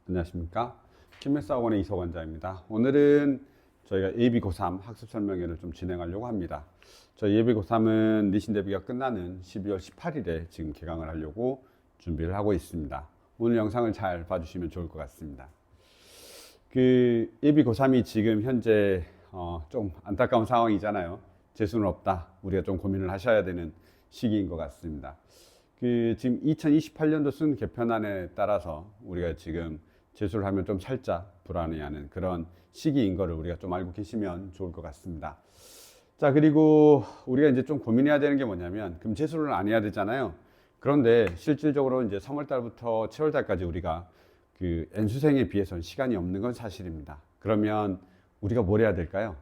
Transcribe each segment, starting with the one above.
안녕하십니까. 김맥사학원의 이석원장입니다. 오늘은 저희가 예비고3 학습 설명회를 좀 진행하려고 합니다. 저희 예비고3은 리신 대비가 끝나는 12월 18일에 지금 개강을 하려고 준비를 하고 있습니다. 오늘 영상을 잘 봐주시면 좋을 것 같습니다. 예비고3이 지금 현재 좀 안타까운 상황이잖아요. 재수는 없다. 우리가 좀 고민을 하셔야 되는 시기인 것 같습니다. 지금 2028년도 순 개편안에 따라서 우리가 지금 재수를 하면 좀 살짝 불안해하는 그런 시기인 거를 우리가 좀 알고 계시면 좋을 것 같습니다. 자, 그리고 우리가 이제 좀 고민해야 되는 게 뭐냐면, 그럼 재수를 안 해야 되잖아요. 그런데 실질적으로 이제 3월 달부터 7월 달까지 우리가 N수생에 비해서는 시간이 없는 건 사실입니다. 그러면 우리가 뭘 해야 될까요?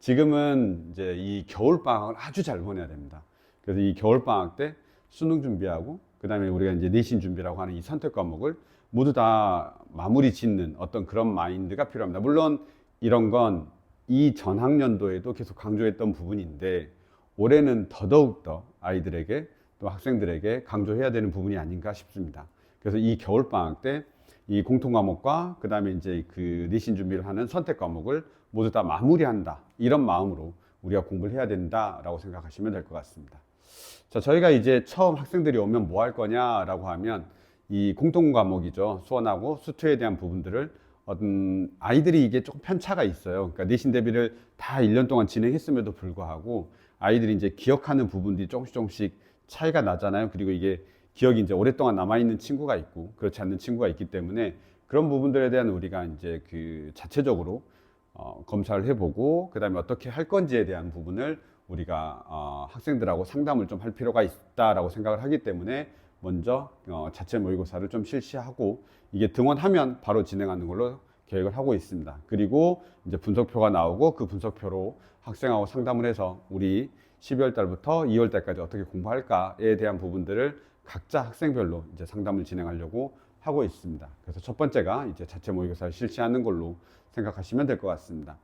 지금은 이제 이 겨울방학을 아주 잘 보내야 됩니다. 그래서 이 겨울방학 때 수능 준비하고, 그 다음에 우리가 이제 내신 준비라고 하는 이 선택 과목을 모두 다 마무리 짓는 어떤 그런 마인드가 필요합니다. 물론 이런 건 이 전학년도에도 계속 강조했던 부분인데, 올해는 더더욱 더 아이들에게 또 학생들에게 강조해야 되는 부분이 아닌가 싶습니다. 그래서 이 겨울방학 때 이 공통 과목과 그 다음에 이제 내신 준비를 하는 선택 과목을 모두 다 마무리한다, 이런 마음으로 우리가 공부를 해야 된다라고 생각하시면 될 것 같습니다. 자, 저희가 이제 처음 학생들이 오면 뭐 할 거냐라고 하면, 이 공통 과목이죠. 수원하고 수투에 대한 부분들을 아이들이 이게 조금 편차가 있어요. 그러니까 내신 대비를 다 1년 동안 진행했음에도 불구하고 아이들이 이제 기억하는 부분들이 조금씩 차이가 나잖아요. 그리고 이게 기억이 이제 오랫동안 남아있는 친구가 있고 그렇지 않는 친구가 있기 때문에, 그런 부분들에 대한 우리가 이제 자체적으로 검사를 해보고, 그 다음에 어떻게 할 건지에 대한 부분을 우리가 학생들하고 상담을 좀 할 필요가 있다라고 생각을 하기 때문에, 먼저 자체 모의고사를 좀 실시하고, 이게 등원하면 바로 진행하는 걸로 계획을 하고 있습니다. 그리고 이제 분석표가 나오고, 그 분석표로 학생하고 상담을 해서 우리 12월 달부터 2월 달까지 어떻게 공부할까에 대한 부분들을 각자 학생별로 이제 상담을 진행하려고 하고 있습니다. 그래서 첫 번째가 이제 자체 모의고사를 실시하는 걸로 생각하시면 될 것 같습니다.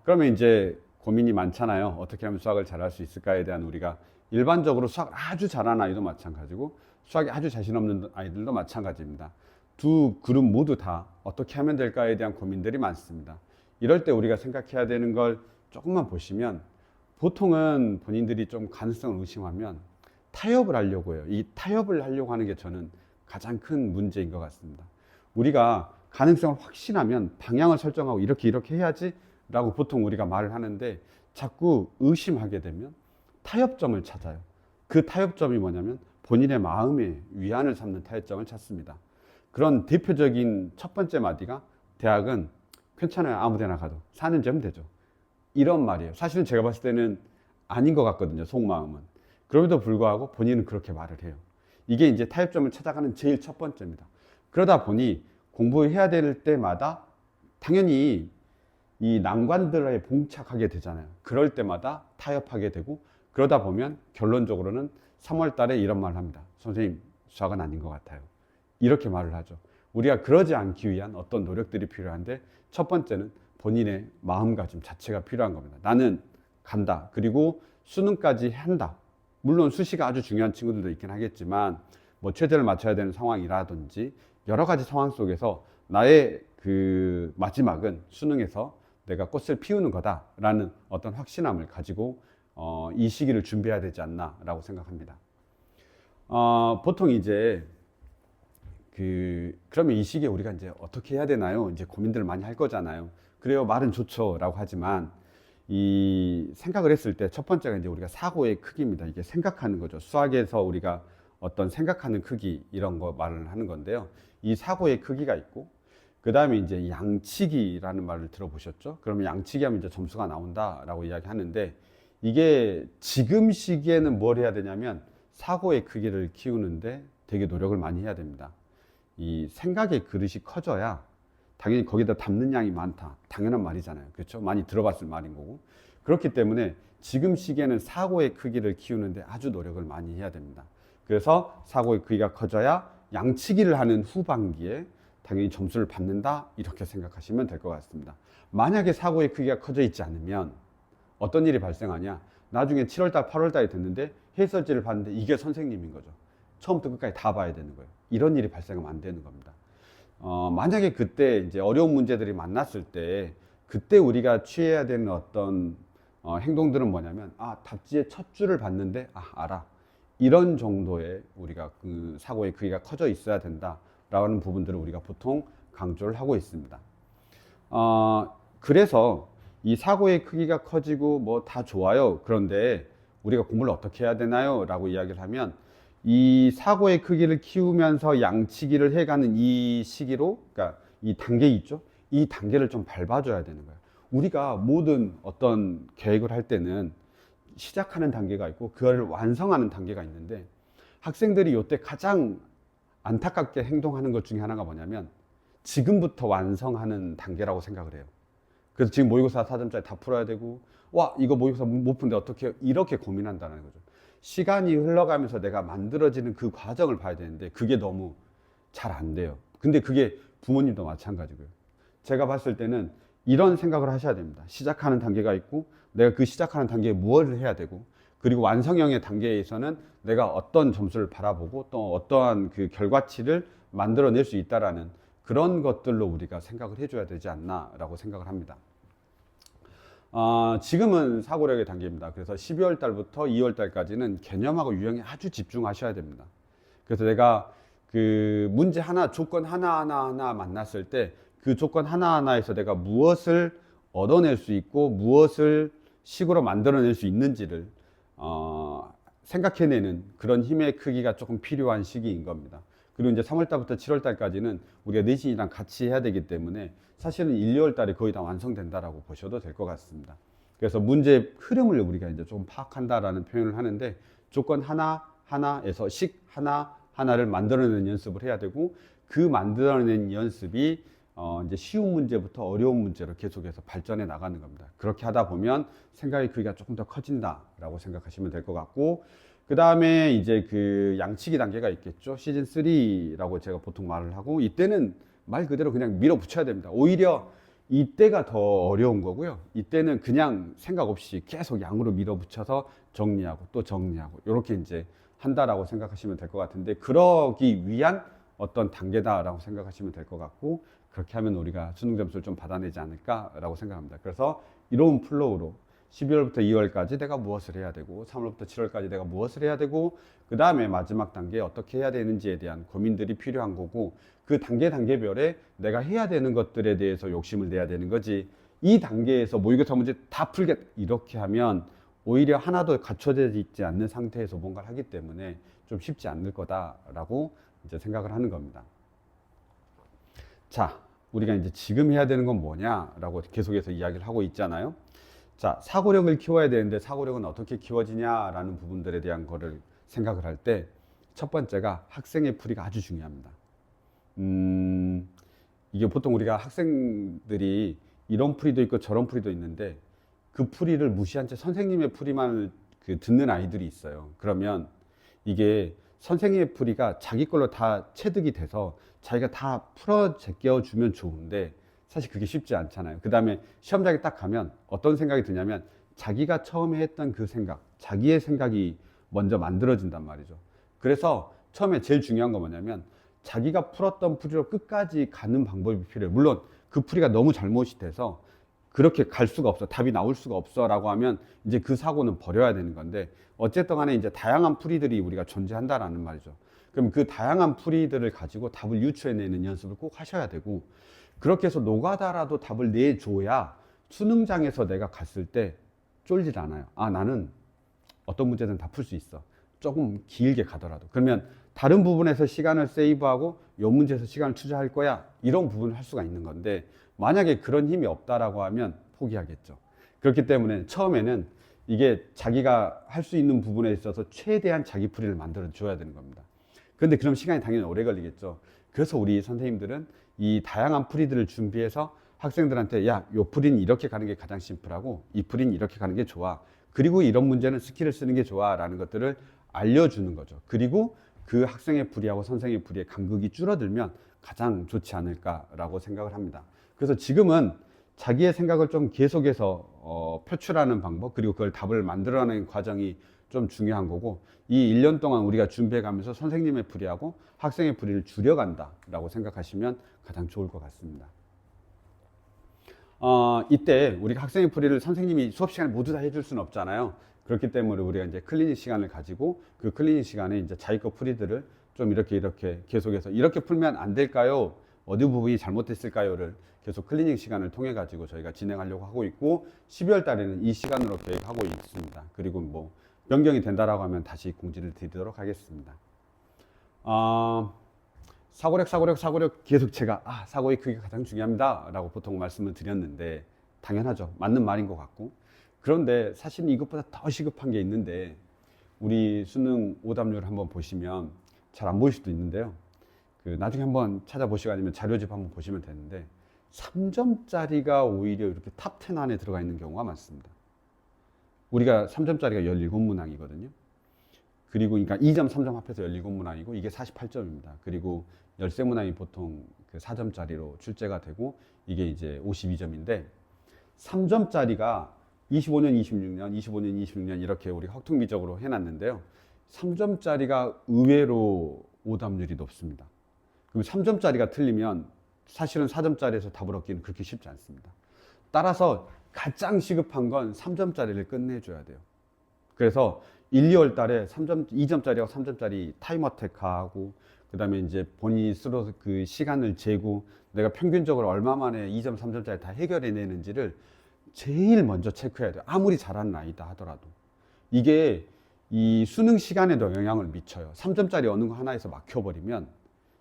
그러면 이제 고민이 많잖아요. 어떻게 하면 수학을 잘할 수 있을까에 대한, 우리가 일반적으로 수학을 아주 잘하는 아이도 마찬가지고 수학이 아주 자신 없는 아이들도 마찬가지입니다. 두 그룹 모두 다 어떻게 하면 될까에 대한 고민들이 많습니다. 이럴 때 우리가 생각해야 되는 걸 조금만 보시면, 보통은 본인들이 좀 가능성을 의심하면 타협을 하려고 해요. 이 타협을 하려고 하는 게 저는 가장 큰 문제인 것 같습니다. 우리가 가능성을 확신하면 방향을 설정하고 이렇게 해야지 라고 보통 우리가 말을 하는데, 자꾸 의심하게 되면 타협점을 찾아요. 그 타협점이 뭐냐면 본인의 마음의 위안을 삼는 타협점을 찾습니다. 그런 대표적인 첫 번째 마디가, 대학은 괜찮아요, 아무 데나 가도 4년제면 되죠, 이런 말이에요. 사실은 제가 봤을 때는 아닌 것 같거든요, 속마음은. 그럼에도 불구하고 본인은 그렇게 말을 해요. 이게 이제 타협점을 찾아가는 제일 첫 번째입니다. 그러다 보니 공부해야 될 때마다 당연히 이 난관들에 봉착하게 되잖아요. 그럴 때마다 타협하게 되고, 그러다 보면 결론적으로는 3월 달에 이런 말을 합니다. 선생님, 수학은 아닌 것 같아요. 이렇게 말을 하죠. 우리가 그러지 않기 위한 어떤 노력들이 필요한데, 첫 번째는 본인의 마음가짐 자체가 필요한 겁니다. 나는 간다. 그리고 수능까지 한다. 물론 수시가 아주 중요한 친구들도 있긴 하겠지만, 뭐 최대를 맞춰야 되는 상황이라든지 여러 가지 상황 속에서 나의 마지막은 수능에서 내가 꽃을 피우는 거다라는 어떤 확신함을 가지고 이 시기를 준비해야 되지 않나라고 생각합니다. 보통 이제 그러면 이 시기에 우리가 이제 어떻게 해야 되나요? 이제 고민들을 많이 할 거잖아요. 그래요, 말은 좋죠라고 하지만, 이 생각을 했을 때 첫 번째가 이제 우리가 사고의 크기입니다. 이게 생각하는 거죠. 수학에서 우리가 어떤 생각하는 크기, 이런 거 말을 하는 건데요. 이 사고의 크기가 있고, 그 다음에 이제 양치기라는 말을 들어보셨죠? 그러면 양치기 하면 이제 점수가 나온다라고 이야기하는데, 이게 지금 시기에는 뭘 해야 되냐면 사고의 크기를 키우는데 되게 노력을 많이 해야 됩니다. 이 생각의 그릇이 커져야 당연히 거기다 담는 양이 많다, 당연한 말이잖아요. 그렇죠? 많이 들어봤을 말인 거고. 그렇기 때문에 지금 시기에는 사고의 크기를 키우는데 아주 노력을 많이 해야 됩니다. 그래서 사고의 크기가 커져야 양치기를 하는 후반기에 당연히 점수를 받는다, 이렇게 생각하시면 될 것 같습니다. 만약에 사고의 크기가 커져 있지 않으면 어떤 일이 발생하냐, 나중에 7월달 8월달이 됐는데 해설지를 봤는데 이게 선생님인 거죠. 처음부터 끝까지 다 봐야 되는 거예요. 이런 일이 발생하면 안 되는 겁니다. 만약에 그때 이제 어려운 문제들이 만났을 때 그때 우리가 취해야 되는 어떤 행동들은 뭐냐면, 답지의 첫 줄을 봤는데 알아, 이런 정도의 우리가 그 사고의 크기가 커져 있어야 된다라는 부분들을 우리가 보통 강조를 하고 있습니다. 그래서 이 사고의 크기가 커지고 뭐 다 좋아요. 그런데 우리가 공부를 어떻게 해야 되나요? 라고 이야기를 하면, 이 사고의 크기를 키우면서 양치기를 해가는 이 시기로, 그러니까 이 단계 있죠? 이 단계를 좀 밟아줘야 되는 거예요. 우리가 모든 어떤 계획을 할 때는 시작하는 단계가 있고 그걸 완성하는 단계가 있는데, 학생들이 이때 가장 안타깝게 행동하는 것 중에 하나가 뭐냐면 지금부터 완성하는 단계라고 생각을 해요. 그래서 지금 모의고사 4점짜리 다 풀어야 되고, 이거 모의고사 못 푸는데 어떻게, 이렇게 고민한다는 거죠. 시간이 흘러가면서 내가 만들어지는 그 과정을 봐야 되는데 그게 너무 잘 안 돼요. 근데 그게 부모님도 마찬가지고요. 제가 봤을 때는 이런 생각을 하셔야 됩니다. 시작하는 단계가 있고 내가 그 시작하는 단계에 무엇을 해야 되고, 그리고 완성형의 단계에서는 내가 어떤 점수를 바라보고 또 어떠한 그 결과치를 만들어낼 수 있다라는 그런 것들로 우리가 생각을 해줘야 되지 않나라고 생각을 합니다. 지금은 사고력의 단계입니다. 그래서 12월 달부터 2월 달까지는 개념하고 유형에 아주 집중하셔야 됩니다. 그래서 내가 그 문제 하나, 조건 하나하나 만났을 때 그 조건 하나하나에서 내가 무엇을 얻어낼 수 있고 무엇을 식으로 만들어낼 수 있는지를 생각해내는 그런 힘의 크기가 조금 필요한 시기인 겁니다. 그리고 이제 3월 달부터 7월 달까지는 우리가 내신이랑 같이 해야 되기 때문에 사실은 1, 2월 달에 거의 다 완성된다라고 보셔도 될 것 같습니다. 그래서 문제 흐름을 우리가 이제 좀 파악한다라는 표현을 하는데, 조건 하나에서 식 하나를 만들어내는 연습을 해야 되고, 그 만들어낸 연습이 이제 쉬운 문제부터 어려운 문제로 계속해서 발전해 나가는 겁니다. 그렇게 하다 보면 생각의 크기가 조금 더 커진다라고 생각하시면 될 것 같고, 그 다음에 이제 그 양치기 단계가 있겠죠. 시즌 3라고 제가 보통 말을 하고, 이때는 말 그대로 그냥 밀어붙여야 됩니다. 오히려 이때가 더 어려운 거고요. 이때는 그냥 생각 없이 계속 양으로 밀어붙여서 정리하고 또 정리하고 이렇게 이제 한다라고 생각하시면 될 것 같은데, 그러기 위한 어떤 단계다라고 생각하시면 될 것 같고, 그렇게 하면 우리가 수능 점수를 좀 받아내지 않을까라고 생각합니다. 그래서 이런 플로우로 12월부터 2월까지 내가 무엇을 해야 되고, 3월부터 7월까지 내가 무엇을 해야 되고, 그 다음에 마지막 단계에 어떻게 해야 되는지에 대한 고민들이 필요한 거고, 그 단계별에 내가 해야 되는 것들에 대해서 욕심을 내야 되는 거지, 이 단계에서 모의고사 문제 다 풀겠다 이렇게 하면 오히려 하나도 갖춰져 있지 않는 상태에서 뭔가를 하기 때문에 좀 쉽지 않을 거다라고 이제 생각을 하는 겁니다. 자, 우리가 이제 지금 해야 되는 건 뭐냐라고 계속해서 이야기를 하고 있잖아요. 자, 사고력을 키워야 되는데 사고력은 어떻게 키워지냐라는 부분들에 대한 거를 생각을 할 때 첫 번째가 학생의 풀이가 아주 중요합니다. 이게 보통 우리가 학생들이 이런 풀이도 있고 저런 풀이도 있는데 그 풀이를 무시한 채 선생님의 풀이만 듣는 아이들이 있어요. 그러면 이게 선생님의 풀이가 자기 걸로 다 체득이 돼서 자기가 다 풀어 제껴주면 좋은데 사실 그게 쉽지 않잖아요. 그 다음에 시험장에 딱 가면 어떤 생각이 드냐면 자기가 처음에 했던 그 생각, 자기의 생각이 먼저 만들어진단 말이죠. 그래서 처음에 제일 중요한 건 뭐냐면 자기가 풀었던 풀이로 끝까지 가는 방법이 필요해요. 물론 그 풀이가 너무 잘못이 돼서 그렇게 갈 수가 없어, 답이 나올 수가 없어 라고 하면 이제 그 사고는 버려야 되는 건데, 어쨌든 간에 이제 다양한 풀이들이 우리가 존재한다라는 말이죠. 그럼 그 다양한 풀이들을 가지고 답을 유추해내는 연습을 꼭 하셔야 되고, 그렇게 해서 노가다라도 답을 내줘야 수능장에서 내가 갔을 때 쫄질 않아요. 나는 어떤 문제든 다 풀 수 있어. 조금 길게 가더라도. 그러면 다른 부분에서 시간을 세이브하고 이 문제에서 시간을 투자할 거야, 이런 부분을 할 수가 있는 건데, 만약에 그런 힘이 없다라고 하면 포기하겠죠. 그렇기 때문에 처음에는 이게 자기가 할 수 있는 부분에 있어서 최대한 자기 풀이를 만들어 줘야 되는 겁니다. 그런데 그럼 시간이 당연히 오래 걸리겠죠. 그래서 우리 선생님들은 이 다양한 풀이들을 준비해서 학생들한테, 야, 요 풀이는 이렇게 가는 게 가장 심플하고 이 풀이는 이렇게 가는 게 좋아, 그리고 이런 문제는 스킬을 쓰는 게 좋아 라는 것들을 알려주는 거죠. 그리고 그 학생의 풀이하고 선생의 풀이의 간극이 줄어들면 가장 좋지 않을까라고 생각을 합니다. 그래서 지금은 자기의 생각을 좀 계속해서 표출하는 방법, 그리고 그걸 답을 만들어내는 과정이 좀 중요한 거고, 이 1년 동안 우리가 준비해 가면서 선생님의 불이하고 학생의 불이를 줄여간다 라고 생각하시면 가장 좋을 것 같습니다. 이때 우리가 학생의 풀이를 선생님이 수업 시간에 모두 다 해줄 수는 없잖아요. 그렇기 때문에 우리가 이제 클리닉 시간을 가지고 그 클리닉 시간에 이제 자기 거 풀이들을 좀 이렇게 계속해서 이렇게 풀면 안 될까요? 어디 부분이 잘못됐을까요?를 계속 클리닉 시간을 통해 가지고 저희가 진행하려고 하고 있고, 12월 달에는 이 시간으로 계획하고 있습니다. 그리고 뭐 변경이 된다라고 하면 다시 공지를 드리도록 하겠습니다. 사고력 계속 제가 사고의 크기가 가장 중요합니다 라고 보통 말씀을 드렸는데, 당연하죠. 맞는 말인 것 같고, 그런데 사실은 이것보다 더 시급한 게 있는데, 우리 수능 오답률 한번 보시면 잘 안 보일 수도 있는데요, 나중에 한번 찾아보시고 아니면 자료집 한번 보시면 되는데, 3점짜리가 오히려 이렇게 탑 10 안에 들어가 있는 경우가 많습니다. 우리가 3점짜리가 17문항이거든요. 그리고 그러니까 2점, 3점 합해서 17문항이고 이게 48점입니다. 그리고 13문항이 보통 그 4점짜리로 출제가 되고 이게 이제 52점인데, 3점짜리가 25년, 26년, 25년, 26년 이렇게 우리 확통비적으로 해놨는데요. 3점짜리가 의외로 오답률이 높습니다. 그럼 3점짜리가 틀리면 사실은 4점짜리에서 답을 얻기는 그렇게 쉽지 않습니다. 따라서 가장 시급한 건 3점짜리를 끝내줘야 돼요. 그래서 1, 2월 달에 2점짜리하고 3점짜리 타임어택하고, 그 다음에 이제 본인이 스스로 그 시간을 재고 내가 평균적으로 얼마 만에 2점, 3점짜리 다 해결해내는지를 제일 먼저 체크해야 돼요. 아무리 잘하는 아이다 하더라도. 이게 이 수능 시간에도 영향을 미쳐요. 3점짜리 어느 거 하나에서 막혀버리면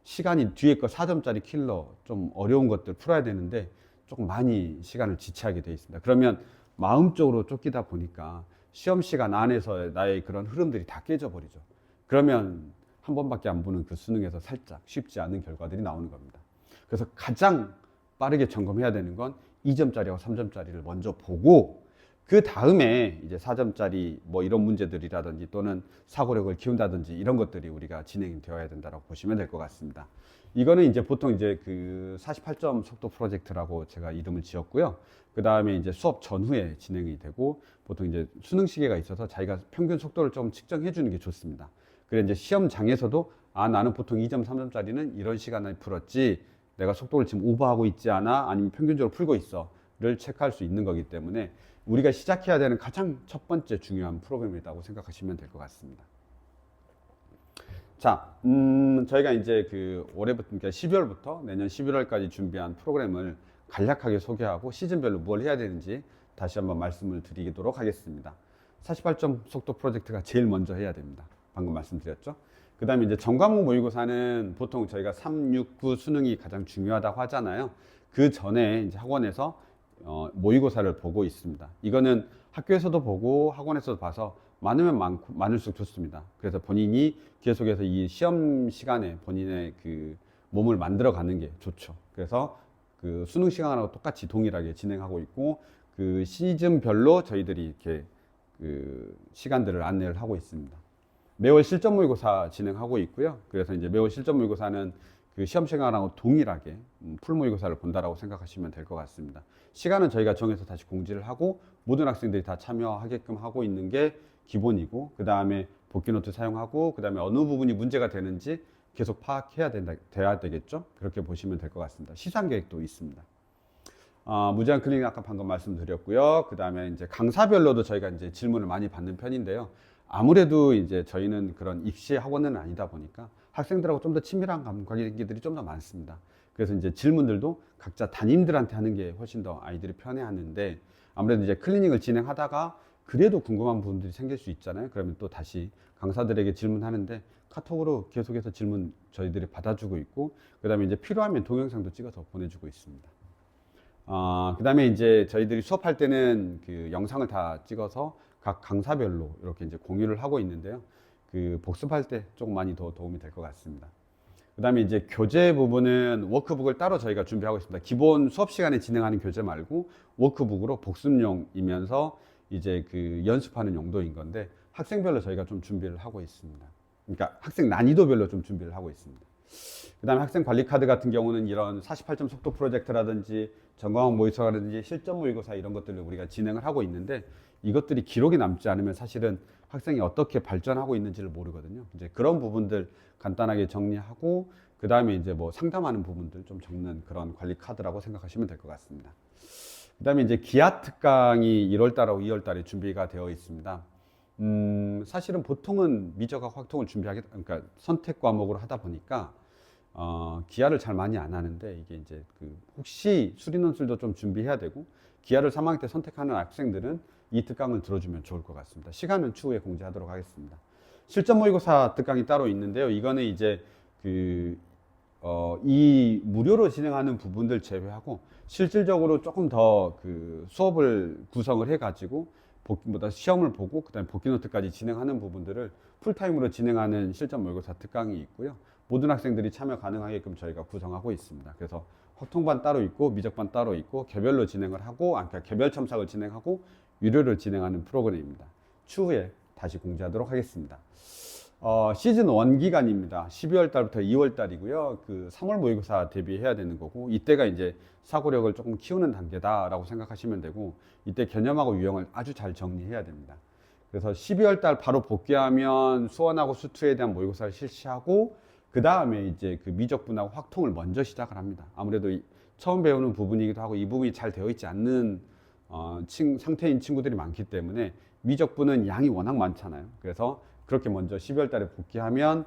시간이 뒤에 거 4점짜리 킬러 좀 어려운 것들 풀어야 되는데 조금 많이 시간을 지체하게 되어 있습니다. 그러면 마음적으로 쫓기다 보니까 시험 시간 안에서 나의 그런 흐름들이 다 깨져버리죠. 그러면 한 번밖에 안 보는 그 수능에서 살짝 쉽지 않은 결과들이 나오는 겁니다. 그래서 가장 빠르게 점검해야 되는 건 2점짜리하고 3점짜리를 먼저 보고, 그 다음에 이제 4점짜리 뭐 이런 문제들이라든지 또는 사고력을 키운다든지 이런 것들이 우리가 진행이 되어야 된다고 보시면 될 것 같습니다. 이거는 이제 보통 이제 그 48점 속도 프로젝트라고 제가 이름을 지었고요. 그 다음에 이제 수업 전후에 진행이 되고, 보통 이제 수능 시계가 있어서 자기가 평균 속도를 좀 측정해 주는 게 좋습니다. 그래 이제 시험장에서도 나는 보통 2점, 3점짜리는 이런 시간에 풀었지, 내가 속도를 지금 오버하고 있지 않아, 아니면 평균적으로 풀고 있어를 체크할 수 있는 거기 때문에 우리가 시작해야 되는 가장 첫 번째 중요한 프로그램이라고 생각하시면 될 것 같습니다. 자, 저희가 이제 그 올해부터, 그러니까 12월부터 내년 11월까지 준비한 프로그램을 간략하게 소개하고 시즌별로 뭘 해야 되는지 다시 한번 말씀을 드리도록 하겠습니다. 48점 속도 프로젝트가 제일 먼저 해야 됩니다. 방금 말씀드렸죠. 그 다음에 이제 전과목 모의고사는 보통 저희가 3, 6, 9 수능이 가장 중요하다고 하잖아요. 그 전에 이제 학원에서 모의고사를 보고 있습니다. 이거는 학교에서도 보고 학원에서도 봐서 많으면 많을수록 좋습니다. 그래서 본인이 계속해서 이 시험 시간에 본인의 그 몸을 만들어 가는 게 좋죠. 그래서 그 수능 시간하고 똑같이 동일하게 진행하고 있고, 그 시즌별로 저희들이 이렇게 그 시간들을 안내를 하고 있습니다. 매월 실전 모의고사 진행하고 있고요. 그래서 이제 매월 실전 모의고사는 그 시험 시간하고 동일하게 풀 모의고사를 본다라고 생각하시면 될 것 같습니다. 시간은 저희가 정해서 다시 공지를 하고 모든 학생들이 다 참여하게끔 하고 있는 게 기본이고, 그 다음에 복귀 노트 사용하고, 그 다음에 어느 부분이 문제가 되는지 계속 파악해야 돼야 되겠죠. 그렇게 보시면 될 것 같습니다. 시상 계획도 있습니다. 무제한 클리닉 아까 방금 말씀드렸고요. 그 다음에 이제 강사별로도 저희가 이제 질문을 많이 받는 편인데요. 아무래도 이제 저희는 그런 입시 학원은 아니다 보니까 학생들하고 좀 더 친밀한 관계들이 좀 더 많습니다. 그래서 이제 질문들도 각자 담임들한테 하는 게 훨씬 더 아이들이 편해하는데, 아무래도 이제 클리닉을 진행하다가 그래도 궁금한 부분들이 생길 수 있잖아요. 그러면 또 다시 강사들에게 질문하는데 카톡으로 계속해서 질문 저희들이 받아주고 있고, 그 다음에 이제 필요하면 동영상도 찍어서 보내주고 있습니다. 그 다음에 이제 저희들이 수업할 때는 그 영상을 다 찍어서 각 강사별로 이렇게 이제 공유를 하고 있는데요. 그 복습할 때 조금 많이 더 도움이 될 것 같습니다. 그 다음에 이제 교재 부분은 워크북을 따로 저희가 준비하고 있습니다. 기본 수업 시간에 진행하는 교재 말고 워크북으로 복습용이면서 이제 그 연습하는 용도인 건데, 학생별로 저희가 좀 준비를 하고 있습니다. 그러니까 학생 난이도별로 좀 준비를 하고 있습니다. 그 다음에 학생 관리 카드 같은 경우는 이런 48점 속도 프로젝트라든지 전과목 모의고사라든지 실전 모의고사 이런 것들을 우리가 진행을 하고 있는데, 이것들이 기록이 남지 않으면 사실은 학생이 어떻게 발전하고 있는지를 모르거든요. 이제 그런 부분들 간단하게 정리하고 그 다음에 이제 뭐 상담하는 부분들 좀 적는 그런 관리 카드라고 생각하시면 될 것 같습니다. 그 다음에 이제 기하 특강이 1월 달하고 2월 달에 준비가 되어 있습니다. 사실은 보통은 미적학 확통을 준비하게, 그러니까 선택 과목으로 하다 보니까 기하를 잘 많이 안 하는데 이게 이제 그 혹시 수리논술도 좀 준비해야 되고 기하를 3학기 때 선택하는 학생들은 이 특강을 들어주면 좋을 것 같습니다. 시간은 추후에 공지하도록 하겠습니다. 실전 모의고사 특강이 따로 있는데요. 이거는 이제 이 무료로 진행하는 부분들 제외하고 실질적으로 조금 더 그 수업을 구성을 해가지고 복기보다 시험을 보고 그다음에 복기 노트까지 진행하는 부분들을 풀타임으로 진행하는 실전 모의고사 특강이 있고요. 모든 학생들이 참여 가능하게끔 저희가 구성하고 있습니다. 그래서 확통반 따로 있고 미적반 따로 있고 개별로 진행을 하고 그러니까 개별 첨삭을 진행하고 유료를 진행하는 프로그램입니다. 추후에 다시 공지하도록 하겠습니다. 시즌 1 기간입니다. 12월 달부터 2월 달이고요. 그 3월 모의고사 대비해야 되는 거고 이때가 이제 사고력을 조금 키우는 단계다라고 생각하시면 되고 이때 개념하고 유형을 아주 잘 정리해야 됩니다. 그래서 12월 달 바로 복귀하면 수원하고 수투에 대한 모의고사를 실시하고 그 다음에 이제 그 미적분하고 확통을 먼저 시작을 합니다. 아무래도 처음 배우는 부분이기도 하고 이 부분이 잘 되어 있지 않는 상태인 친구들이 많기 때문에 미적분은 양이 워낙 많잖아요. 그래서 그렇게 먼저 12월 달에 복귀하면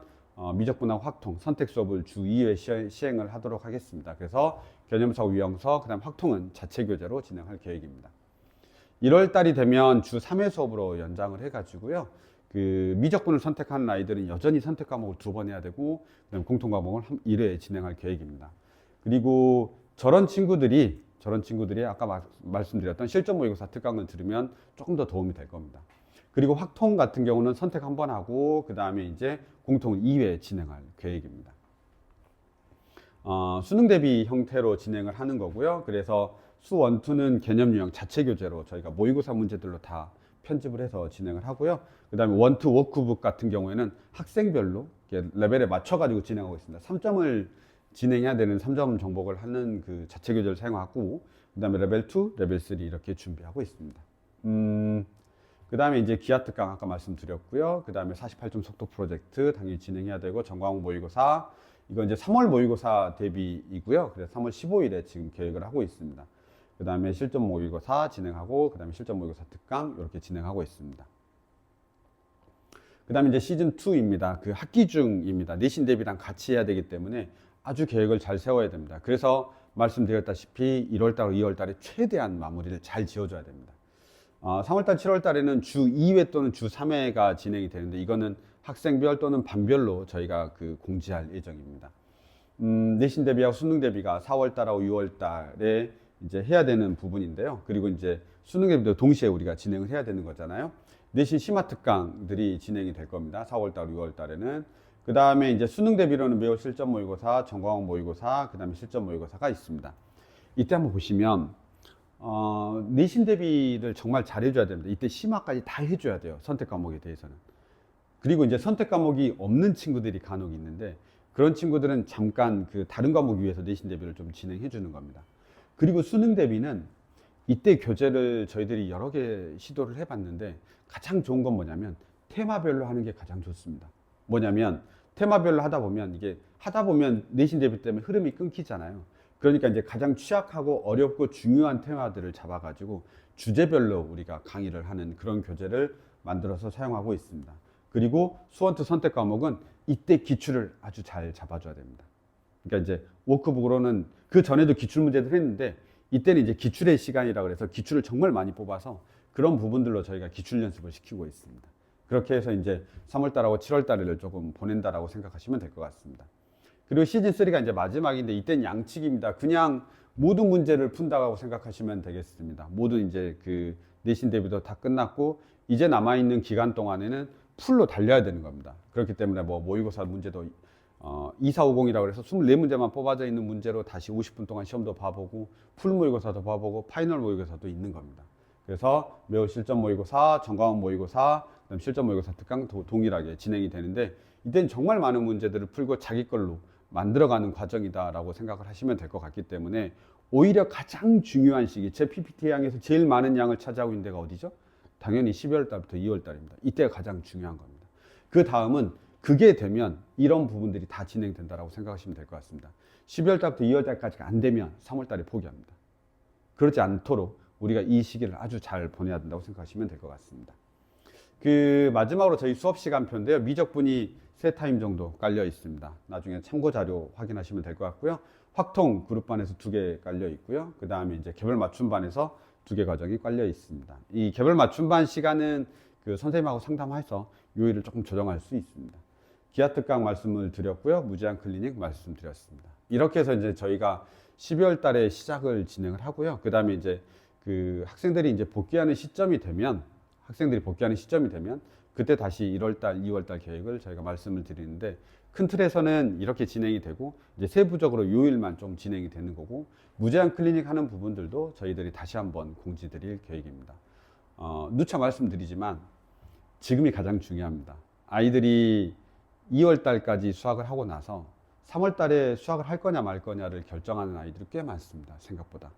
미적분하고 확통 선택 수업을 주 2회 시행을 하도록 하겠습니다. 그래서 개념서, 유형서, 그 다음 확통은 자체 교재로 진행할 계획입니다. 1월 달이 되면 주 3회 수업으로 연장을 해가지고요. 그 미적분을 선택하는 아이들은 여전히 선택 과목을 2번 해야 되고 그다음 공통 과목을 1회 진행할 계획입니다. 그리고 저런 친구들이 아까 말씀드렸던 실전 모의고사 특강을 들으면 조금 더 도움이 될 겁니다. 그리고 확통 같은 경우는 선택 한 번 하고 그 다음에 이제 공통 2회 진행할 계획입니다. 수능 대비 형태로 진행을 하는 거고요. 그래서 수 1, 2는 개념 유형 자체 교재로 저희가 모의고사 문제들로 다 편집을 해서 진행을 하고요. 그 다음에 1, 2 워크북 같은 경우에는 학생별로 레벨에 맞춰가지고 진행하고 있습니다. 3점을 진행해야 되는 3점 정복을 하는 그 자체 교재를 사용하고 그 다음에 레벨 2, 레벨 3 이렇게 준비하고 있습니다. 그 다음에 이제 기하 특강 아까 말씀드렸고요. 그 다음에 48점 속도 프로젝트 당연히 진행해야 되고 전과목 모의고사 이거 이제 3월 모의고사 대비이고요. 그래서 3월 15일에 지금 계획을 하고 있습니다. 그 다음에 실전 모의고사 진행하고 그 다음에 실전 모의고사 특강 이렇게 진행하고 있습니다. 그 다음에 이제 시즌 2입니다. 그 학기 중입니다. 내신 대비랑 같이 해야 되기 때문에 아주 계획을 잘 세워야 됩니다. 그래서 말씀드렸다시피 1월달, 2월달에 최대한 마무리를 잘 지어줘야 됩니다. 3월달, 7월달에는 주 2회 또는 주 3회가 진행이 되는데 이거는 학생별 또는 반별로 저희가 그 공지할 예정입니다. 내신 대비하고 수능 대비가 4월달하고 6월달에 이제 해야 되는 부분인데요. 그리고 이제 수능 대비도 동시에 우리가 진행을 해야 되는 거잖아요. 내신 심화 특강들이 진행이 될 겁니다. 4월달, 6월달에는. 그 다음에 이제 수능 대비로는 매월 실전 모의고사, 전과목 모의고사, 그 다음에 실전 모의고사가 있습니다. 이때 한번 보시면 내신 대비를 정말 잘 해줘야 됩니다. 이때 심화까지 다 해줘야 돼요. 선택 과목에 대해서는. 그리고 이제 선택 과목이 없는 친구들이 간혹 있는데 그런 친구들은 잠깐 그 다른 과목 위해서 내신 대비를 좀 진행해 주는 겁니다. 그리고 수능 대비는 이때 교재를 저희들이 여러 개 시도를 해봤는데 가장 좋은 건 뭐냐면 테마별로 하는 게 가장 좋습니다. 뭐냐면 테마별로 하다 보면 내신 대비 때문에 흐름이 끊기잖아요. 그러니까 이제 가장 취약하고 어렵고 중요한 테마들을 잡아가지고 주제별로 우리가 강의를 하는 그런 교재를 만들어서 사용하고 있습니다. 그리고 수원투 선택 과목은 이때 기출을 아주 잘 잡아줘야 됩니다. 그러니까 이제 워크북으로는 그 전에도 기출 문제들 했는데 이때는 이제 기출의 시간이라고 해서 기출을 정말 많이 뽑아서 그런 부분들로 저희가 기출 연습을 시키고 있습니다. 그렇게 해서 이제 3월달하고 7월달을 조금 보낸다라고 생각하시면 될 것 같습니다. 그리고 시즌 3가 이제 마지막인데 이때는 양측입니다. 그냥 모든 문제를 푼다고 생각하시면 되겠습니다. 모든 이제 그 내신 대비도 다 끝났고 이제 남아있는 기간 동안에는 풀로 달려야 되는 겁니다. 그렇기 때문에 뭐 모의고사 문제도 2450이라고 해서 24문제만 뽑아져 있는 문제로 다시 50분 동안 시험도 봐보고 풀 모의고사도 봐보고 파이널 모의고사도 있는 겁니다. 그래서 매월 실전 모의고사, 전과목 모의고사, 그다음 실전 모의고사 특강 동일하게 진행이 되는데 이때는 정말 많은 문제들을 풀고 자기 걸로 만들어가는 과정이다라고 생각을 하시면 될 것 같기 때문에 오히려 가장 중요한 시기, 제 PPT 양에서 제일 많은 양을 차지하고 있는 데가 어디죠? 당연히 12월 달부터 2월 달입니다. 이때가 가장 중요한 겁니다. 그 다음은 그게 되면 이런 부분들이 다 진행된다라고 생각하시면 될 것 같습니다. 12월 달부터 2월 달까지가 안 되면 3월 달에 포기합니다. 그렇지 않도록 우리가 이 시기를 아주 잘 보내야 된다고 생각하시면 될 것 같습니다. 그 마지막으로 저희 수업 시간표인데요. 미적분이 3타임 정도 깔려 있습니다. 나중에 참고 자료 확인하시면 될 것 같고요. 확통 그룹반에서 2개 깔려 있고요. 그 다음에 이제 개별 맞춤반에서 2개 과정이 깔려 있습니다. 이 개별 맞춤반 시간은 그 선생님하고 상담해서 요일을 조금 조정할 수 있습니다. 기하 특강 말씀을 드렸고요. 무제한 클리닉 말씀드렸습니다. 이렇게 해서 이제 저희가 12월 달에 시작을 진행을 하고요. 그 다음에 이제 그 학생들이 이제 복귀하는 시점이 되면 그때 다시 1월 달, 2월 달 계획을 저희가 말씀을 드리는데 큰 틀에서는 이렇게 진행이 되고 이제 세부적으로 요일만 좀 진행이 되는 거고 무제한 클리닉 하는 부분들도 저희들이 다시 한번 공지 드릴 계획입니다. 누차 말씀드리지만 지금이 가장 중요합니다. 아이들이 2월 달까지 수학을 하고 나서 3월 달에 수학을 할 거냐 말 거냐를 결정하는 아이들이 꽤 많습니다. 생각보다.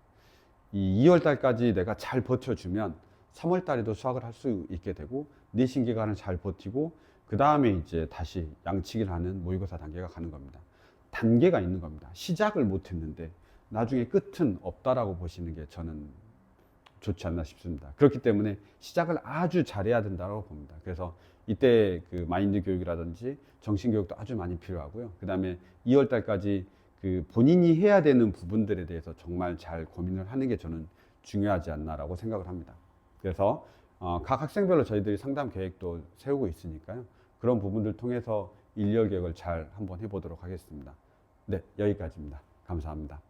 이 2월 달까지 내가 잘 버텨주면 3월 달에도 수학을 할 수 있게 되고 내신 기간을 잘 버티고 그 다음에 이제 다시 양치기를 하는 모의고사 단계가 가는 겁니다. 단계가 있는 겁니다. 시작을 못 했는데 나중에 끝은 없다라고 보시는 게 저는 좋지 않나 싶습니다. 그렇기 때문에 시작을 아주 잘해야 된다고 봅니다. 그래서 이때 그 마인드 교육이라든지 정신 교육도 아주 많이 필요하고요. 그 다음에 2월 달까지 그 본인이 해야 되는 부분들에 대해서 정말 잘 고민을 하는 게 저는 중요하지 않나라고 생각을 합니다. 그래서 각 학생별로 저희들이 상담 계획도 세우고 있으니까요. 그런 부분들 통해서 1, 2월 계획을 잘 한번 해보도록 하겠습니다. 네, 여기까지입니다. 감사합니다.